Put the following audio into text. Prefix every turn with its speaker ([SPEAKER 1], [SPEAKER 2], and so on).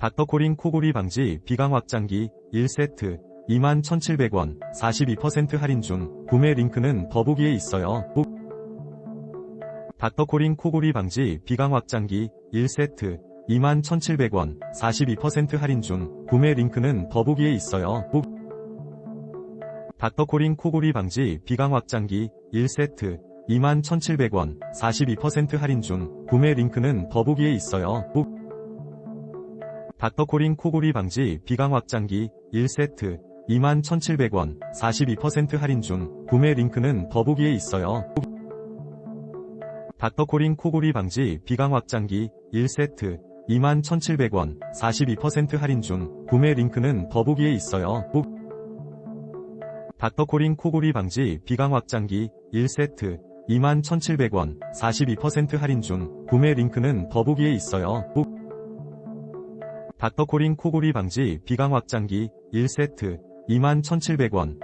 [SPEAKER 1] 닥터코린 코골이 방지 비강 확장기 1세트 21,700원 42% 할인 중. 구매 링크는 더보기에 있어요. 닥터코린 코골이 방지 비강 확장기 1세트 21,700원 42% 할인 중. 구매 링크는 더보기에 있어요. 닥터코린 코골이 방지 비강 확장기 1세트 21,700원 42% 할인 중. 구매 링크는 더보기에 있어요. 닥터코린 코골이 방지 비강 확장기 1세트 21,700원 42% 할인 중. 구매 링크는 더보기에 있어요. 닥터코린 코골이 방지 비강 확장기 1세트 21,700원 42% 할인 중. 구매 링크는 더보기에 있어요. 닥터코린 코골이 방지 비강 확장기 1세트 21,700원 42% 할인 중. 구매 링크는 더보기에 있어요. 닥터코린 코골이 방지 비강 확장기 1세트 21,700원